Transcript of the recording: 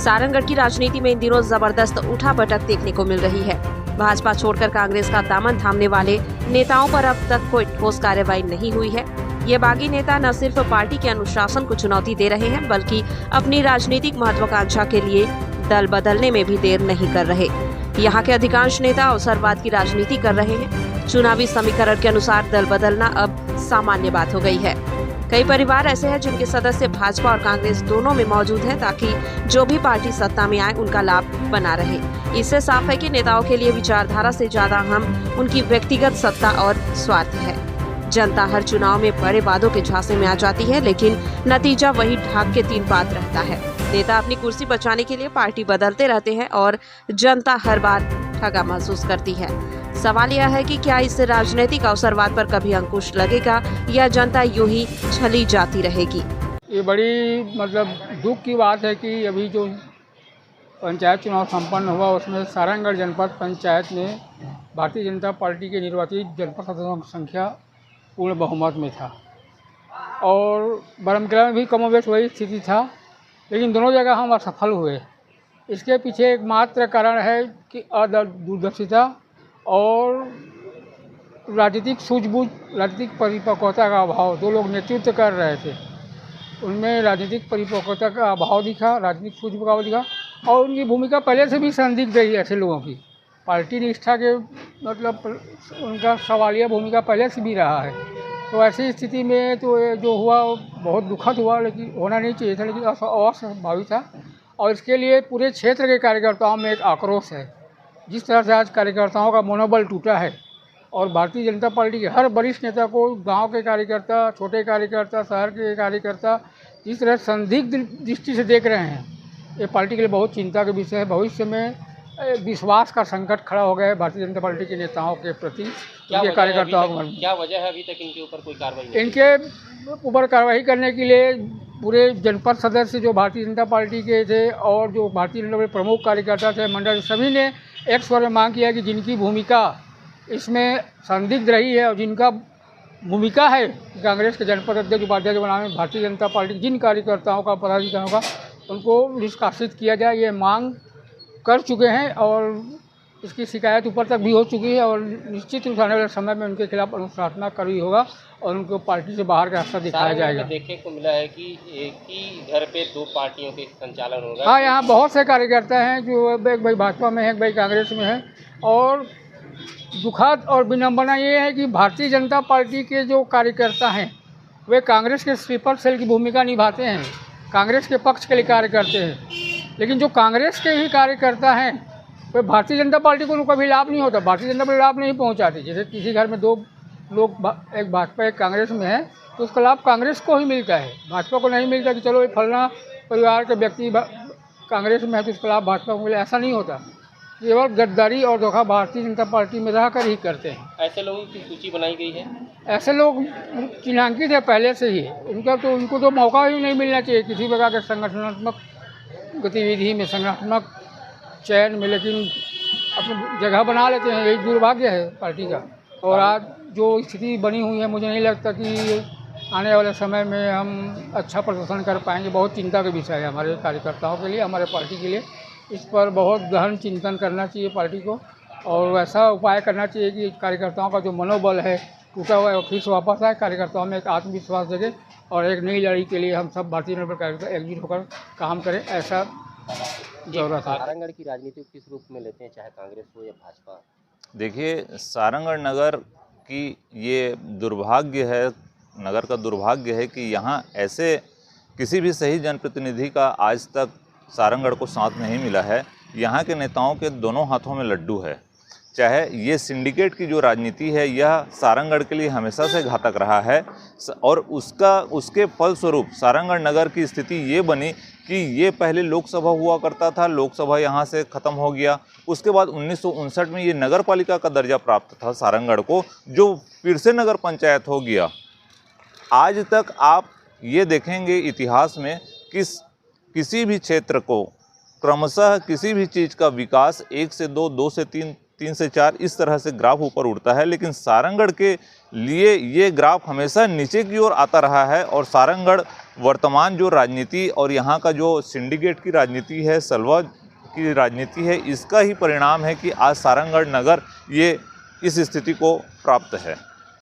सारंगढ़ की राजनीति में इन दिनों जबरदस्त उठापटक देखने को मिल रही है। भाजपा छोड़कर कांग्रेस का दामन थामने वाले नेताओं पर अब तक कोई ठोस कार्रवाई नहीं हुई है। ये बागी नेता न सिर्फ पार्टी के अनुशासन को चुनौती दे रहे हैं, बल्कि अपनी राजनीतिक महत्वाकांक्षा के लिए दल बदलने में भी देर नहीं कर रहे। यहाँ के अधिकांश नेता अवसरवाद की राजनीति कर रहे हैं। चुनावी समीकरण के अनुसार दल बदलना अब सामान्य बात हो गई है। कई परिवार ऐसे हैं जिनके सदस्य भाजपा और कांग्रेस दोनों में मौजूद हैं, ताकि जो भी पार्टी सत्ता में आए उनका लाभ बना रहे। इससे साफ है कि नेताओं के लिए विचारधारा से ज्यादा अहम उनकी व्यक्तिगत सत्ता और स्वार्थ है। जनता हर चुनाव में बड़े वादों के झांसे में आ जाती है, लेकिन नतीजा वही ढाक के तीन पात रहता है। नेता अपनी कुर्सी बचाने के लिए पार्टी बदलते रहते हैं और जनता हर बार ठगा महसूस करती है। सवाल यह है कि क्या इस राजनीतिक अवसरवाद पर कभी अंकुश लगेगा या जनता यूं ही छली जाती रहेगी। ये बड़ी दुख की बात है कि अभी जो पंचायत चुनाव संपन्न हुआ उसमें सारंगढ़ जनपद पंचायत में भारतीय जनता पार्टी के निर्वाचित जनपद सदस्यों की संख्या पूर्ण बहुमत में था और बरमकेला में भी कमोबेश वही स्थिति था, लेकिन दोनों जगह हम असफल हुए। इसके पीछे एकमात्र कारण है कि दूरदर्शिता और राजनीतिक सूझबूझ, राजनीतिक परिपक्वता का अभाव। दो लोग नेतृत्व कर रहे थे, उनमें राजनीतिक परिपक्वता का अभाव दिखा, राजनीतिक सूझबूझ का अभाव दिखा और उनकी भूमिका पहले से भी संदिग्ध रही। ऐसे लोगों की पार्टी निष्ठा के उनका सवालिया भूमिका पहले से भी रहा है। तो ऐसी स्थिति में तो ये जो हुआ बहुत दुखद हुआ, लेकिन होना नहीं चाहिए था, लेकिन अस्वाभाविक था। और इसके लिए पूरे क्षेत्र के कार्यकर्ताओं में एक आक्रोश है। जिस तरह से आज कार्यकर्ताओं का मनोबल टूटा है और भारतीय जनता पार्टी के हर वरिष्ठ नेता को गांव के कार्यकर्ता, छोटे कार्यकर्ता, शहर के कार्यकर्ता जिस तरह संदिग्ध दृष्टि से देख रहे हैं, ये पार्टी के लिए बहुत चिंता का विषय है। भविष्य में विश्वास का संकट खड़ा हो गया है भारतीय जनता पार्टी के नेताओं के प्रति, उनके कार्यकर्ताओं को। क्या वजह है अभी तक इनके ऊपर कोई कार्रवाई नहीं? इनके ऊपर कार्रवाई करने के लिए पूरे जनपद सदस्य जो भारतीय जनता पार्टी के थे और जो भारतीय जनता पार्टी प्रमुख कार्यकर्ता थे, मंडल, सभी ने एक स्वर में मांग किया कि जिनकी भूमिका इसमें संदिग्ध रही है और जिनका भूमिका है कांग्रेस के जनपद अध्यक्ष उपाध्यक्ष बनाने में भारतीय जनता पार्टी जिन कार्यकर्ताओं का, पदाधिकारियों का, उनको निष्कासित किया जाए, ये मांग कर चुके हैं और इसकी शिकायत ऊपर तक भी हो चुकी है और निश्चित रूप से आने वाले समय में उनके खिलाफ अनुशासनात्मक कार्रवाई होगा और उनको पार्टी से बाहर का रास्ता दिखाया जाएगा। देखने को मिला है कि एक ही घर पे दो पार्टियों के संचालन हो रहा है। हाँ, यहाँ बहुत से कार्यकर्ता हैं जो एक भाई भाजपा में है, एक भाई कांग्रेस में है। और दुखद और विडंबना ये है कि भारतीय जनता पार्टी के जो कार्यकर्ता हैं वे कांग्रेस के स्लीपर सेल की भूमिका निभाते हैं, कांग्रेस के पक्ष के लिए कार्य करते हैं। लेकिन जो कांग्रेस के ही कार्यकर्ता हैं वे भारतीय जनता पार्टी को कभी लाभ नहीं होता, भारतीय जनता पार्टी लाभ नहीं पहुंचाती। जैसे किसी घर में दो लोग, एक भाजपा एक कांग्रेस में है, तो उसका लाभ कांग्रेस को ही मिलता है, भाजपा को नहीं मिलता कि चलो ये फलना परिवार के व्यक्ति कांग्रेस में है तो उसका लाभ भाजपा को मिले, ऐसा नहीं होता। केवल गद्दारी और धोखा भारतीय जनता पार्टी में रहकर ही करते हैं। ऐसे लोगों की सूची बनाई गई है, ऐसे लोग चिन्हांकित है पहले से ही। उनको तो मौका ही नहीं मिलना चाहिए किसी प्रकार के संगठनात्मक गतिविधि में, संगठनात्मक चयन में, लेकिन अपनी जगह बना लेते हैं। यही दुर्भाग्य है पार्टी का। और आज जो स्थिति बनी हुई है, मुझे नहीं लगता कि आने वाले समय में हम अच्छा प्रदर्शन कर पाएंगे। बहुत चिंता का विषय है हमारे कार्यकर्ताओं के लिए, हमारे पार्टी के लिए। इस पर बहुत गहन चिंतन करना चाहिए पार्टी को और वैसा उपाय करना चाहिए कि कार्यकर्ताओं का जो मनोबल है टूटा हुआ है फिर से वापस आए, कार्यकर्ताओं में एक आत्मविश्वास जगे और एक नई लड़ाई के लिए हम सब भारतीय जनता पार्टी कार्यकर्ता एकजुट होकर काम करें, ऐसा जरूरत है। सारंगढ़ की राजनीति को किस रूप में लेते हैं, चाहे कांग्रेस हो या भाजपा? देखिए, सारंगढ़ नगर की ये दुर्भाग्य है, नगर का दुर्भाग्य है कि यहाँ ऐसे किसी भी सही जनप्रतिनिधि का आज तक सारंगढ़ को साथ नहीं मिला है। यहाँ के नेताओं के दोनों हाथों में लड्डू है। चाहे ये सिंडिकेट की जो राजनीति है यह सारंगढ़ के लिए हमेशा से घातक रहा है और उसके फलस्वरूप सारंगढ़ नगर की स्थिति ये बनी कि ये पहले लोकसभा हुआ करता था, लोकसभा यहाँ से ख़त्म हो गया। उसके बाद 1959 में ये नगर पालिका का दर्जा प्राप्त था सारंगढ़ को, जो फिर से नगर पंचायत हो गया। आज तक आप ये देखेंगे इतिहास में किसी भी क्षेत्र को क्रमशः किसी भी चीज़ का विकास 1 से 2, 2 से 3, 3 से 4 इस तरह से ग्राफ ऊपर उठता है, लेकिन सारंगढ़ के लिए ये ग्राफ हमेशा नीचे की ओर आता रहा है। और सारंगढ़ वर्तमान जो राजनीति और यहाँ का जो सिंडिकेट की राजनीति है, सलवा की राजनीति है, इसका ही परिणाम है कि आज सारंगढ़ नगर ये इस स्थिति को प्राप्त है।